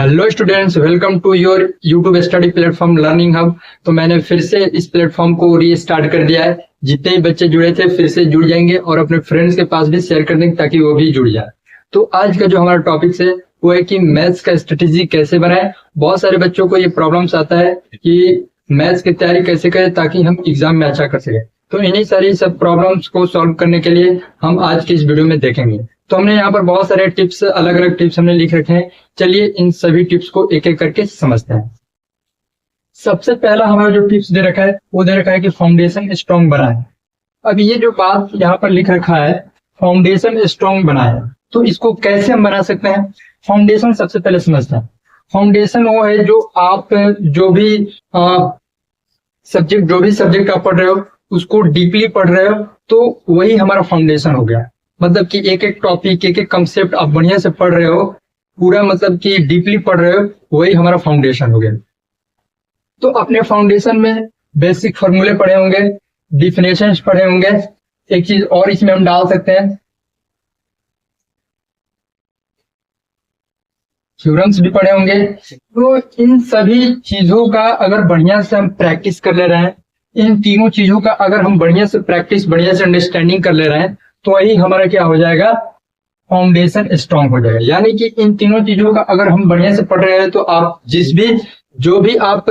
Hello students, welcome to your YouTube study platform learning hub. तो मैंने फिर से इस प्लेटफॉर्म को रीस्टार्ट कर दिया है। जितने भी बच्चे जुड़े थे फिर से जुड़ जाएंगे और अपने फ्रेंड्स के पास भी शेयर कर देंगे ताकि वो भी जुड़ जाए। तो आज का जो हमारा टॉपिक है वो है कि मैथ्स का स्ट्रेटेजी कैसे बनाए। बहुत सारे बच्चों को ये प्रॉब्लम्स आता है कि मैथ्स की तैयारी कैसे करें ताकि हम एग्जाम में अच्छा कर सके। तो इन्हीं सारी सब प्रॉब्लम्स को सॉल्व करने के लिए हम आज की इस वीडियो में देखेंगे। तो हमने यहाँ पर बहुत सारे टिप्स, अलग अलग टिप्स हमने लिख रखे हैं। चलिए इन सभी टिप्स को एक एक करके समझते हैं। सबसे पहला हमारा जो टिप्स दे रखा है वो दे रखा है कि फाउंडेशन स्ट्रॉन्ग बनाए। अब ये जो बात यहाँ पर लिख रखा है फाउंडेशन स्ट्रॉन्ग बनाए, तो इसको कैसे हम बना सकते हैं। फाउंडेशन सबसे पहले समझते हैं। फाउंडेशन वो है जो आप जो भी सब्जेक्ट आप पढ़ रहे हो उसको डीपली पढ़ रहे हो, तो वही हमारा फाउंडेशन हो गया। मतलब कि एक एक टॉपिक, एक एक कंसेप्ट आप बढ़िया से पढ़ रहे हो, पूरा मतलब कि डीपली पढ़ रहे हो, वही हमारा फाउंडेशन हो गया। तो अपने फाउंडेशन में बेसिक फॉर्मूले पढ़े होंगे, डिफिनेशंस पढ़े होंगे। एक चीज और इसमें हम डाल सकते हैं, थ्योरम्स भी पढ़े होंगे। तो इन सभी चीजों का अगर बढ़िया से हम प्रैक्टिस कर ले रहे हैं, इन तीनों चीजों का अगर हम बढ़िया से प्रैक्टिस, बढ़िया से अंडरस्टैंडिंग कर ले रहे हैं, तो वही हमारा क्या हो जाएगा, फाउंडेशन स्ट्रांग हो जाएगा। यानी कि इन तीनों चीजों का अगर हम बढ़िया से पढ़ रहे हैं तो आप जो भी आप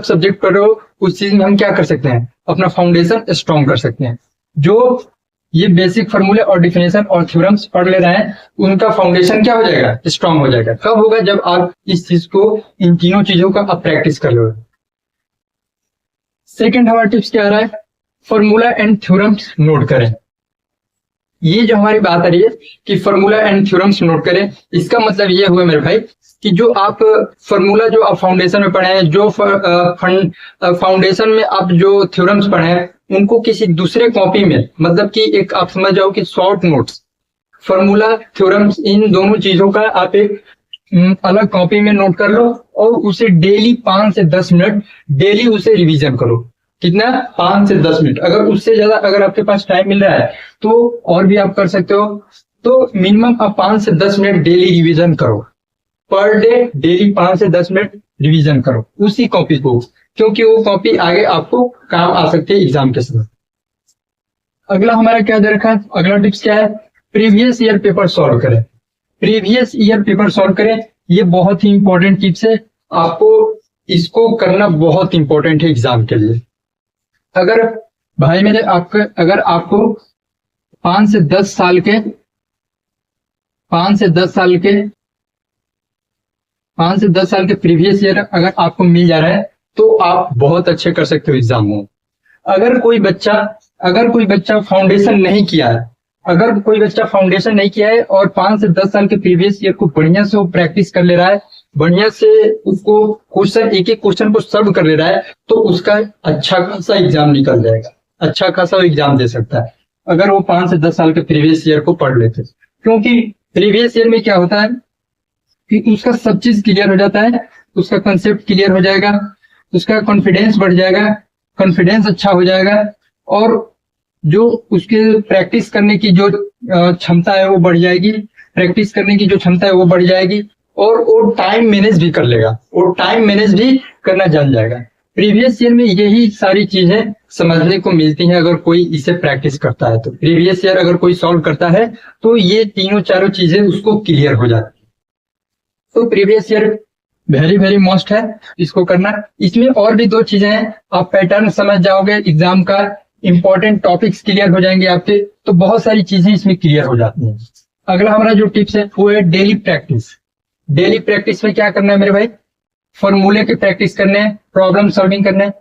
सब्जेक्ट पढ़ रहे हो उस चीज में हम क्या कर सकते हैं, अपना फाउंडेशन स्ट्रांग कर सकते हैं। जो ये बेसिक फॉर्मूले और डिफिनेशन और थ्योरम्स पढ़ ले रहे हैं उनका फाउंडेशन क्या हो जाएगा, स्ट्रांग हो जाएगा। कब होगा, जब आप इस चीज को, इन तीनों चीजों का आप प्रैक्टिस कर लो। सेकेंड हमारा टिप्स क्या आ रहा है, फॉर्मूला एंड थ्योरम्स नोट करें। ये जो हमारी बात आ रही है कि फॉर्मूला एंड थ्योरम्स नोट करें, इसका मतलब ये हुआ मेरे भाई कि जो आप फॉर्मूला जो आप फाउंडेशन में पढ़े हैं, जो फाउंडेशन में आप जो थ्योरम्स पढ़े हैं, उनको किसी दूसरे कॉपी में, मतलब कि एक आप समझ जाओ कि शॉर्ट नोट्स, फॉर्मूला थ्योरम्स, इन दोनों चीजों का आप एक अलग कॉपी में नोट कर लो और उसे डेली 5 से 10 मिनट डेली उसे रिवीजन करो। कितना, 5 से 10 मिनट। अगर उससे ज्यादा अगर आपके पास टाइम मिल रहा है तो और भी आप कर सकते हो। तो मिनिमम आप 5 से 10 मिनट डेली रिवीजन करो, पर डे डेली 5 से 10 मिनट रिवीजन करो उसी कॉपी को, क्योंकि वो कॉपी आगे आपको काम आ सकती है एग्जाम के समय। अगला हमारा क्या दे रखा है, अगला टिप्स क्या है, प्रीवियस ईयर पेपर सॉल्व करें। प्रीवियस ईयर पेपर सॉल्व करें, ये बहुत ही इंपॉर्टेंट टिप्स है। आपको इसको करना बहुत इंपॉर्टेंट है एग्जाम के लिए। अगर भाई मेरे अगर आपको 5 से 10 साल के प्रीवियस ईयर अगर आपको मिल जा रहा है तो आप बहुत अच्छे कर सकते हो एग्जाम में। अगर कोई बच्चा फाउंडेशन नहीं किया है, और 5 से 10 साल के प्रीवियस ईयर को बढ़िया से वो प्रैक्टिस कर ले रहा है, बढ़िया से उसको क्वेश्चन, एक एक क्वेश्चन को सॉल्व कर ले रहा है, तो उसका अच्छा खासा एग्जाम निकल जाएगा, अच्छा खासा एग्जाम दे सकता है अगर वो 5 से 10 साल के प्रीवियस ईयर को पढ़ लेते। क्योंकि प्रीवियस ईयर में क्या होता है कि उसका सब चीज क्लियर हो जाता है, उसका कंसेप्ट क्लियर हो जाएगा, उसका कॉन्फिडेंस बढ़ जाएगा, कॉन्फिडेंस अच्छा हो जाएगा, और जो उसके प्रैक्टिस करने की जो क्षमता है वो बढ़ जाएगी, और वो टाइम मैनेज भी कर लेगा, वो टाइम मैनेज भी करना जान जाएगा। प्रीवियस ईयर में यही सारी चीजें समझने को मिलती हैं अगर कोई इसे प्रैक्टिस करता है। तो प्रीवियस ईयर अगर कोई सॉल्व करता है तो ये तीनों चारों चीजें उसको क्लियर हो जाती है। तो previous year very very most है, इसको करना। इसमें और भी 2 चीजें हैं, आप पैटर्न समझ जाओगे एग्जाम का, इंपॉर्टेंट टॉपिक्स क्लियर हो जाएंगे आपके, तो बहुत सारी चीजें इसमें क्लियर हो जाती हैं। अगला हमारा जो टिप्स है वो है डेली प्रैक्टिस। डेली प्रैक्टिस में क्या करना है मेरे भाई, फॉर्मूले की प्रैक्टिस करने हैं, प्रॉब्लम सॉल्विंग करने हैं।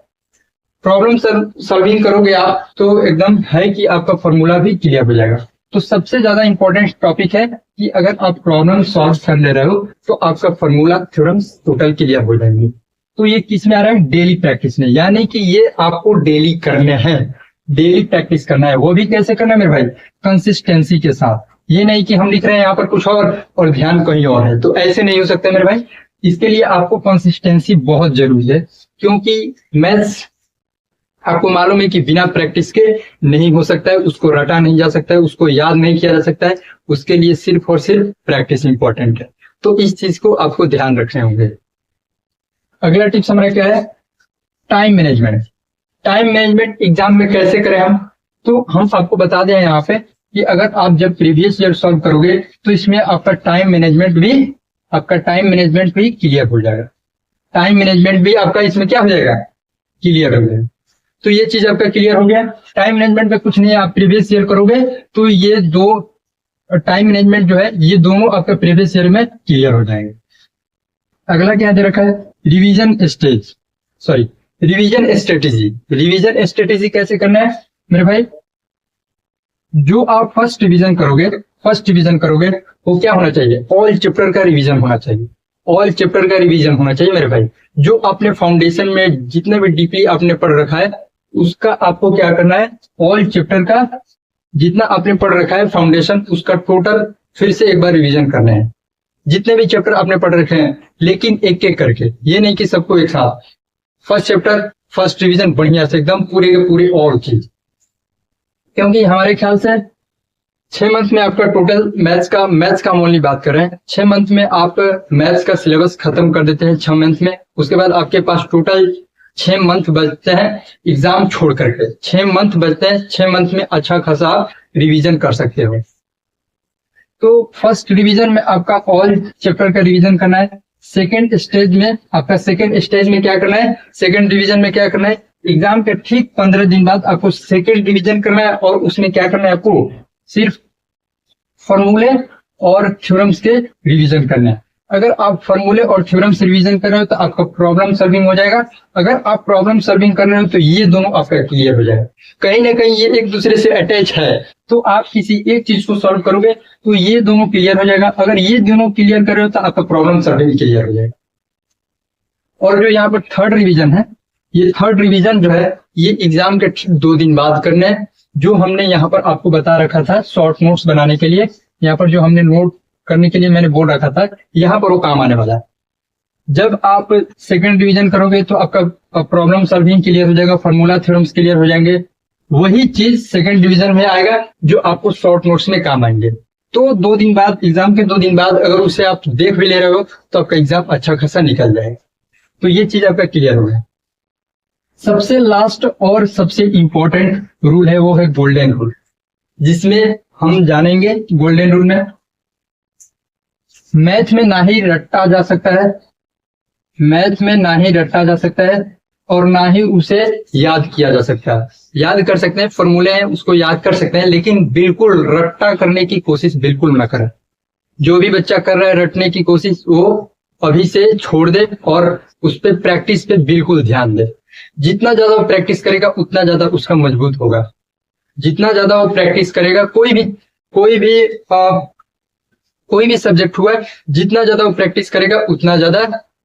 प्रॉब्लम सॉल्विंग करोगे आप तो एकदम है कि आपका फॉर्मूला भी क्लियर हो जाएगा। तो सबसे ज्यादा इंपॉर्टेंट टॉपिक है कि अगर आप प्रॉब्लम सॉल्व कर ले रहे हो तो आपका फॉर्मूला, थ्योरम्स टोटल क्लियर हो जाएंगे। तो ये किस में आ रहा है, डेली प्रैक्टिस में। यानी कि ये आपको डेली करने हैं, डेली प्रैक्टिस करना है। वो भी कैसे करना है मेरे भाई, कंसिस्टेंसी के साथ। ये नहीं कि हम लिख रहे हैं यहाँ पर कुछ और ध्यान कहीं और है, तो ऐसे नहीं हो सकता मेरे भाई। इसके लिए आपको कंसिस्टेंसी बहुत जरूरी है, क्योंकि मैथ्स आपको मालूम है कि बिना प्रैक्टिस के नहीं हो सकता है, उसको रटा नहीं जा सकता है, उसको याद नहीं किया जा सकता है, उसके लिए सिर्फ और सिर्फ प्रैक्टिस इंपॉर्टेंट है। तो इस चीज को आपको ध्यान रखने होंगे। अगला टिप्स हमारा क्या है, time management. Time management exam में कैसे करें हम, तो हम आपको बता दें यहाँ पे कि अगर आप जब प्रीवियस ईयर सॉल्व करोगे तो इसमें आपका टाइम मैनेजमेंट भी क्लियर हो जाएगा। टाइम मैनेजमेंट भी आपका इसमें क्या हो जाएगा, क्लियर हो जाएगा। तो ये चीज आपका क्लियर हो गया। टाइम मैनेजमेंट में कुछ नहीं, आप प्रीवियस ईयर करोगे तो ये दो टाइम मैनेजमेंट जो है ये दोनों आपका प्रीवियस ईयर में क्लियर हो जाएंगे। अगला क्या दे रखा है, रिवीजन स्ट्रेटेजी। रिवीजन स्ट्रेटेजी कैसे करना है मेरे भाई, जो आप फर्स्ट रिवीजन करोगे वो क्या होना चाहिए, ऑल चैप्टर का रिवीजन होना चाहिए। ऑल चैप्टर का रिवीजन होना चाहिए मेरे भाई। जो आपने फाउंडेशन में जितने भी डीपली आपने पढ़ रखा है उसका आपको क्या करना है, ऑल चैप्टर का जितना आपने पढ़ रखा है फाउंडेशन उसका टोटल फिर से एक बार रिवीजन करना है। जितने भी चैप्टर आपने पढ़ रखे हैं, लेकिन एक एक करके, ये नहीं कि सबको एक साथ। फर्स्ट चैप्टर फर्स्ट रिवीजन बढ़िया से एकदम पूरे के पूरे ऑल चीज, क्योंकि हमारे ख्याल से 6 मंथ में आपका टोटल मैथ्स का हम ओनली बात कर रहे हैं। 6 मंथ में आप मैथ्स का सिलेबस खत्म कर देते हैं 6 मंथ में। उसके बाद आपके पास टोटल 6 मंथ बचते हैं एग्जाम छोड़ करके। 6 मंथ बचते हैं, 6 मंथ में अच्छा खासा आप रिवीजन कर सकते हो। तो फर्स्ट रिवीजन में आपका ऑल चैप्टर का रिवीजन करना है। सेकेंड स्टेज में क्या करना है, सेकेंड रिवीजन में क्या करना है, एग्जाम के ठीक 15 दिन बाद आपको सेकेंड रिवीजन करना है। और उसमें क्या करना है, आपको सिर्फ फॉर्मूले और थ्योरम्स के रिवीजन करना है। अगर आप फॉर्मूले और थ्योरम्स रिवीजन कर रहे हो तो आपका प्रॉब्लम सॉल्विंग हो जाएगा। अगर आप प्रॉब्लम सॉल्विंग कर रहे हो तो ये दोनों आपका क्लियर हो जाएगा। कहीं ना कहीं ये एक दूसरे से अटैच है, तो आप किसी एक चीज को सॉल्व करोगे तो ये दोनों क्लियर हो जाएगा। अगर ये दोनों क्लियर कर रहे हो तो आपका प्रॉब्लम सॉल्विंग क्लियर हो जाएगा। और जो यहाँ पर थर्ड रिवीजन है, ये थर्ड रिवीजन जो है ये एग्जाम के 2 दिन बाद करना है। जो हमने यहाँ पर आपको बता रखा था शॉर्ट नोट्स बनाने के लिए, यहाँ पर जो हमने नोट करने के लिए मैंने बोल रखा था, यहाँ पर वो काम आने वाला है। जब आप सेकंड रिवीजन करोगे तो आपका प्रॉब्लम सॉल्विंग क्लियर हो जाएगा, फॉर्मूला थ्योरम्स क्लियर हो जाएंगे। वही चीज सेकंड डिवीजन में आएगा जो आपको शॉर्ट नोट्स में काम आएंगे। तो 2 दिन बाद, एग्जाम के 2 दिन बाद अगर उसे आप देख भी ले रहे हो तो आपका एग्जाम अच्छा खासा निकल जाएगा। तो ये चीज आपका क्लियर हो गया। सबसे लास्ट और सबसे इंपॉर्टेंट रूल है वो है गोल्डन रूल, जिसमें हम जानेंगे गोल्डन रूल में मैथ में ना ही रट्टा जा सकता है, और ना ही उसे याद किया जा सकता है। याद कर सकते हैं, फॉर्मूले हैं उसको याद कर सकते हैं, लेकिन बिल्कुल रट्टा करने की कोशिश बिल्कुल ना करें। जो भी बच्चा कर रहा है रटने की कोशिश, वो अभी से छोड़ दे और उस पर प्रैक्टिस पे बिल्कुल ध्यान दे। जितना ज्यादा वो प्रैक्टिस करेगा उतना ज्यादा उसका मजबूत होगा। जितना ज्यादा वो प्रैक्टिस करेगा, कोई भी सब्जेक्ट हुआ, जितना ज्यादा वो प्रैक्टिस करेगा उतना ज्यादा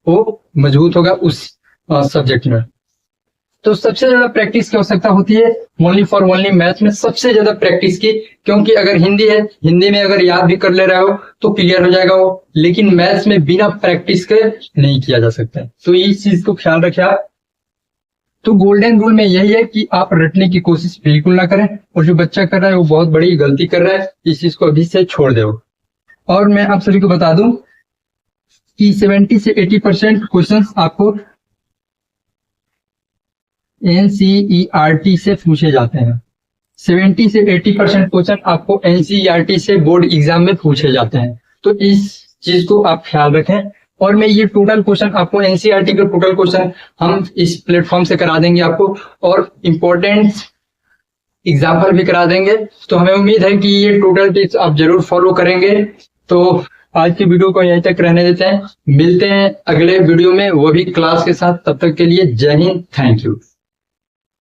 वो मजबूत होगा उस सब्जेक्ट में। तो सबसे ज्यादा प्रैक्टिस की आवश्यकता होती है ओनली मैथ में सबसे ज्यादा प्रैक्टिस की, क्योंकि अगर हिंदी है, हिंदी में अगर याद भी कर ले रहे हो तो क्लियर हो जाएगा वो, लेकिन मैथ्स में बिना प्रैक्टिस के नहीं किया जा सकता। तो इस चीज को ख्याल रखें आप। तो गोल्डन रूल में यही है कि आप रटने की कोशिश बिल्कुल ना करें, और जो बच्चा कर रहा है वो बहुत बड़ी गलती कर रहा है, इस चीज को अभी से छोड़ दो। और मैं आप सभी को बता दूं कि 70 से 80% क्वेश्चन आपको NCERT से पूछे जाते हैं। 70 से 80% क्वेश्चन आपको NCERT से बोर्ड एग्जाम में पूछे जाते हैं। तो इस चीज को आप ख्याल रखें। और मैं ये टोटल क्वेश्चन आपको NCERT के टोटल क्वेश्चन हम इस प्लेटफॉर्म से करा देंगे आपको, और इम्पोर्टेंट एग्जाम्पल भी करा देंगे। तो हमें उम्मीद है कि ये टोटल टिप्स आप जरूर फॉलो करेंगे। तो आज की वीडियो को यहीं तक रहने देते हैं, मिलते हैं अगले वीडियो में, वो भी क्लास के साथ। तब तक के लिए जय हिंद, थैंक यू।